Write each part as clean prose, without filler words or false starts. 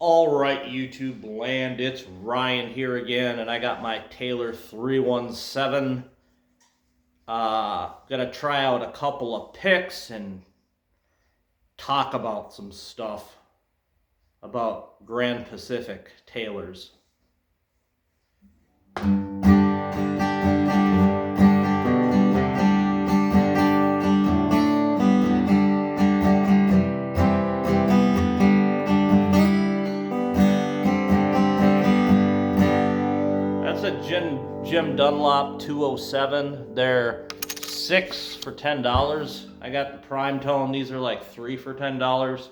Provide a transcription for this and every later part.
All right, YouTube land, it's Ryan here again, and I got my Taylor 317. Gonna try out a couple of picks and talk about some stuff about Grand Pacific Taylors. That's a Jim Dunlop 207. They're 6 for $10. I got the prime tone. These are like 3 for $10.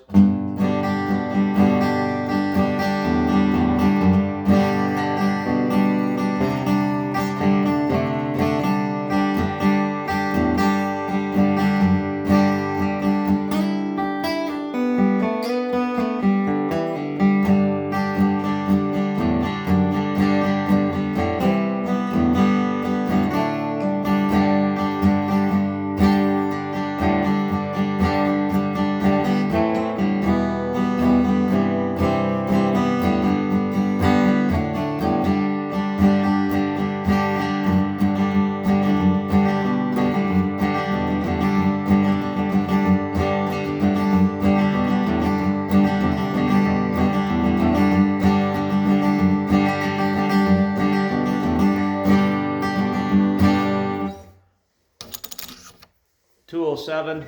$207.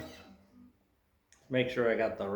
Make sure I got the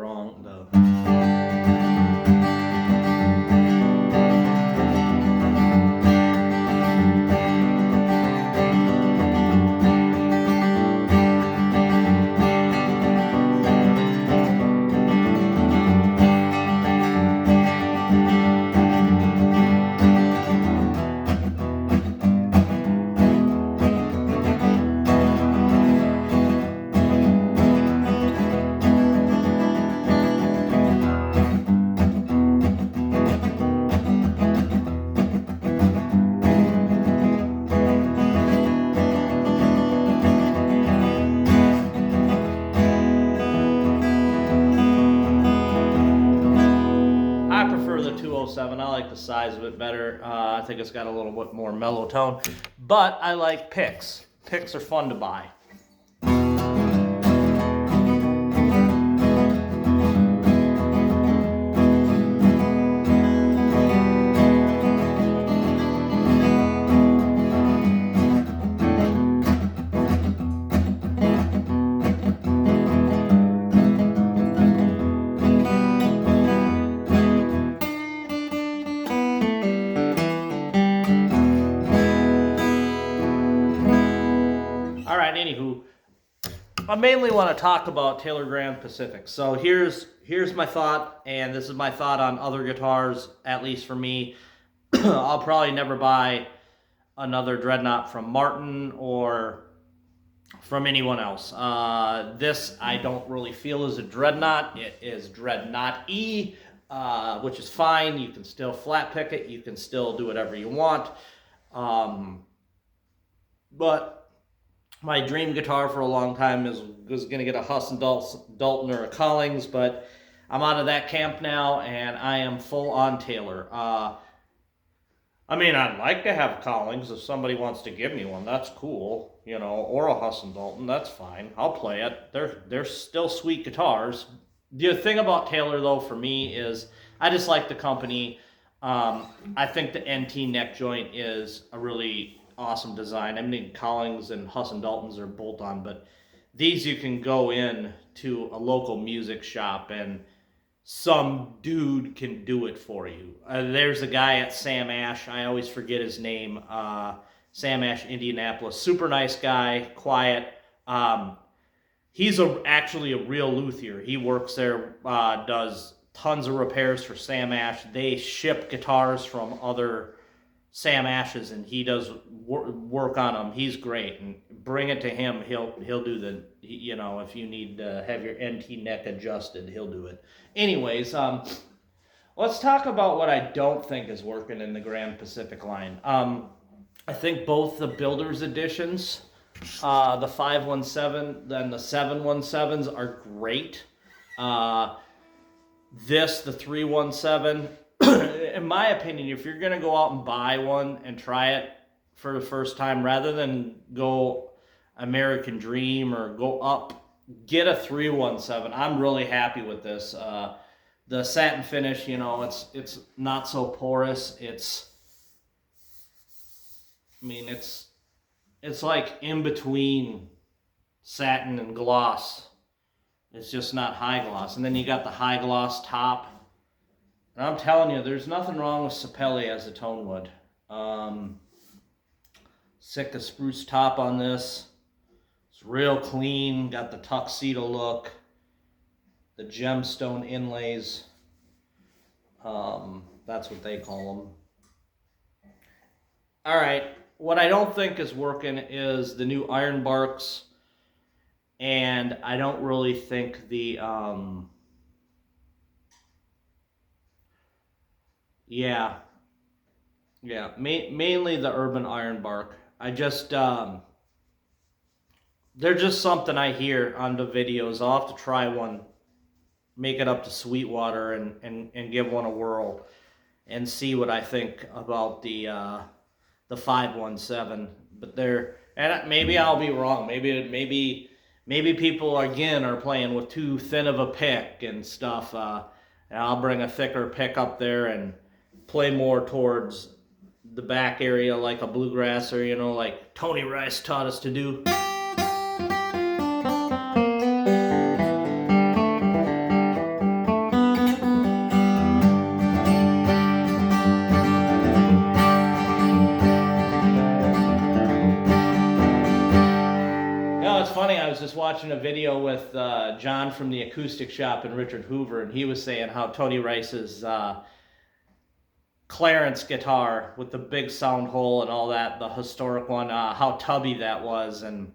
I prefer the 207. I like the size of it better. I think it's got a little bit more mellow tone. But I like picks. Picks are fun to buy. Anywho, I mainly want to talk about Taylor Grand Pacific. So here's my thought, and this is my thought on other guitars, at least for me. I'll probably never buy another Dreadnought from Martin or from anyone else. This I don't really feel is a Dreadnought. It is Dreadnought E, which is fine. You can still flat pick it. You can still do whatever you want. But my dream guitar for a long time was going to get a Husson Dalton or a Collings, but I'm out of that camp now, and I am full on Taylor. I mean, I'd like to have Collings if somebody wants to give me one. That's cool, you know, or a Husson Dalton. That's fine. I'll play it. They're still sweet guitars. The thing about Taylor, though, for me is I just like the company. I think the NT neck joint is a really awesome design. I mean, Collings and Husson Daltons are bolt-on, but these you can go in to a local music shop and some dude can do it for you. There's a guy at Sam Ash. I always forget his name. Sam Ash, Indianapolis. Super nice guy, quiet. He's actually a real luthier. He works there, does tons of repairs for Sam Ash. They ship guitars from other Sam Ash's, and he does work on them. He's great, and bring it to him. He'll do the, you know, if you need to have your NT neck adjusted, he'll do it. Anyways, let's talk about what I don't think is working in the Grand Pacific line. I think both the Builder's Editions, the 517 and the 717s are great. this, the 317, in my opinion, if you're going to go out and buy one and try it for the first time, rather than go American Dream or go up, get a 317. I'm really happy with this. The satin finish, you know, it's not so porous. It's like in between satin and gloss. It's just not high gloss. And then you got the high gloss top. And I'm telling you, there's nothing wrong with Sapele as a tone wood. Sitka spruce top on this. It's real clean. Got the tuxedo look. The gemstone inlays. That's what they call them. All right. What I don't think is working is the new Ironbarks. And I don't really think the, mainly the Urban Ironbark. I just, they're just something I hear on the videos. I'll have to try one, make it up to Sweetwater and give one a whirl and see what I think about the 517. But and maybe I'll be wrong. Maybe people again are playing with too thin of a pick and stuff. And I'll bring a thicker pick up there and play more towards the back area like a bluegrasser, you know, like Tony Rice taught us to do. I was just watching a video with John from the Acoustic Shop and Richard Hoover, and he was saying how Tony Rice's Clarence guitar with the big sound hole and all that, the historic one, how tubby that was, and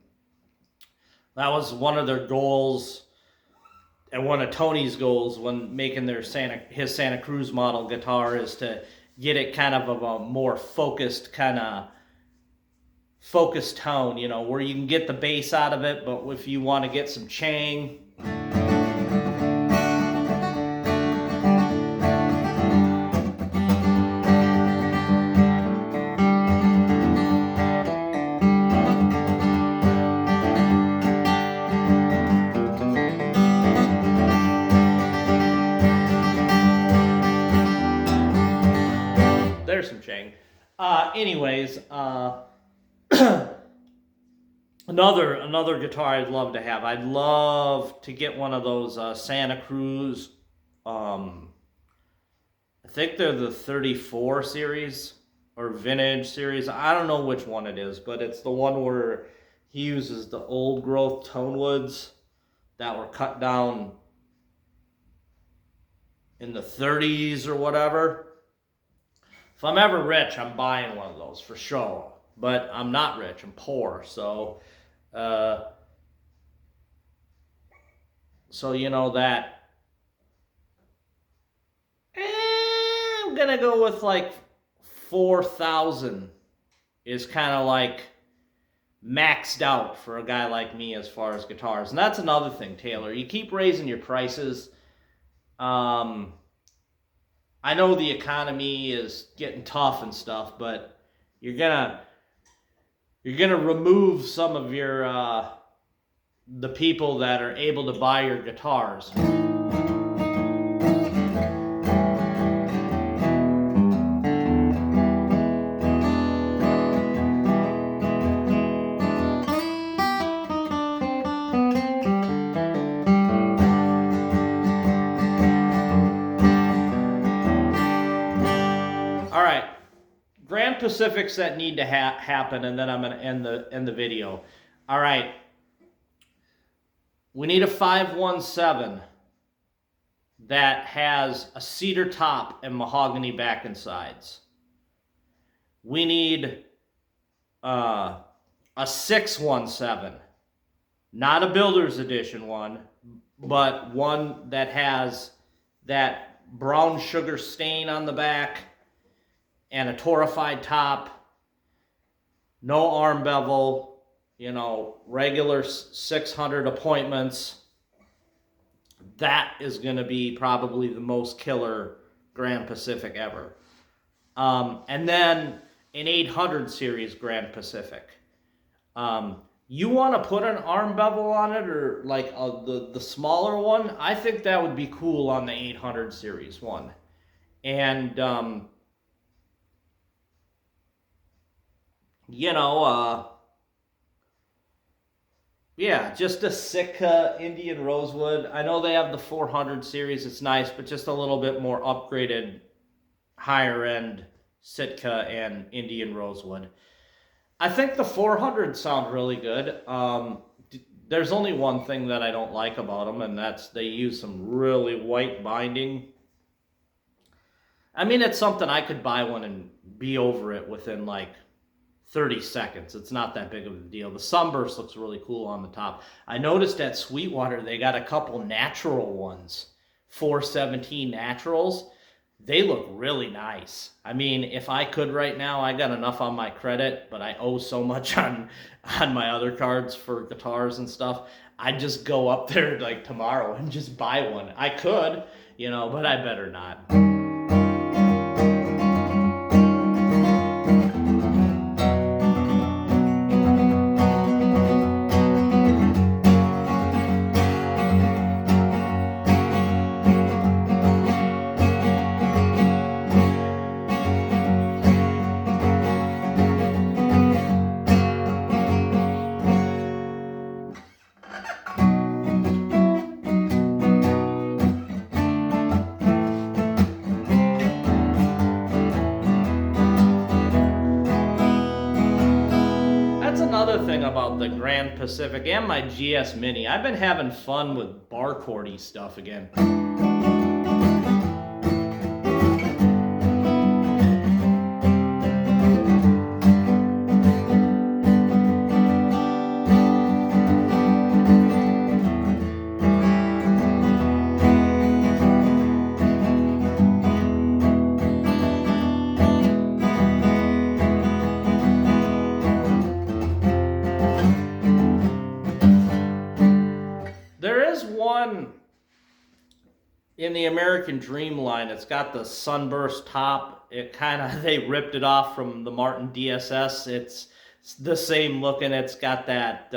that was one of their goals and one of Tony's goals when making his Santa Cruz model guitar is to get it kind of a more focused tone, you know, where you can get the bass out of it, but if you want to get some chang. There's some chang. Anyways, another guitar I'd love to have. I'd love to get one of those Santa Cruz. I think they're the 34 series or vintage series. I don't know which one it is, but it's the one where he uses the old growth tone woods that were cut down in the 30s or whatever. If I'm ever rich, I'm buying one of those for sure. But I'm not rich, I'm poor, so you know that. I'm gonna go with like 4,000 is kind of like maxed out for a guy like me as far as guitars. And that's another thing, Taylor. You keep raising your prices. I know the economy is getting tough and stuff, but you're gonna remove some of your the people that are able to buy your guitars. All right. Grand Pacifics that need to happen, and then I'm going to end the video. All right. We need a 517 that has a cedar top and mahogany back and sides. We need a 617, not a builder's edition one, but one that has that brown sugar stain on the back and a torrefied top, no arm bevel, you know, regular 600 appointments. that is going to be probably the most killer Grand Pacific ever. And then an 800 series Grand Pacific. You want to put an arm bevel on it, or like the smaller one? I think that would be cool on the 800 series one. And you know, yeah, just a Sitka Indian Rosewood. I know they have the 400 series. It's nice, but just a little bit more upgraded, higher end Sitka and Indian Rosewood. I think the 400 sound really good. There's only one thing that I don't like about them, and that's they use some really white binding. I mean, it's something I could buy one and be over it within like 30 seconds. It's not that big of a deal. The Sunburst looks really cool on the top. I noticed at Sweetwater they got a couple natural ones, 417 naturals. They look really nice. I mean, if I could right now, I got enough on my credit, but I owe so much on my other cards for guitars and stuff. I'd just go up there like tomorrow and just buy one. I could, but I better not. Another thing about the Grand Pacific and my GS Mini, I've been having fun with barcordy stuff again. One in the American Dream line. It's got the Sunburst top. They ripped it off from the Martin DSS. It's the same looking. It's got that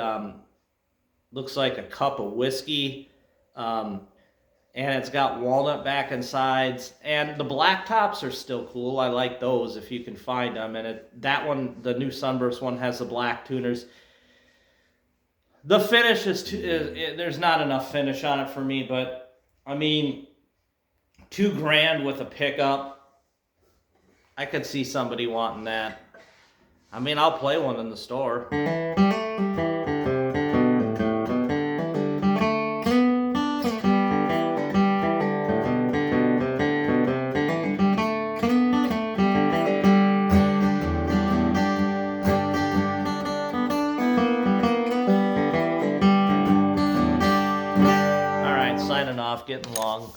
looks like a cup of whiskey, and it's got walnut back and sides. And the black tops are still cool. I like those if you can find them. And that one, the new Sunburst one, has the black tuners. The finish there's not enough finish on it for me, but I mean, $2,000 with a pickup, I could see somebody wanting that. I mean, I'll play one in the store. Signing off, getting long.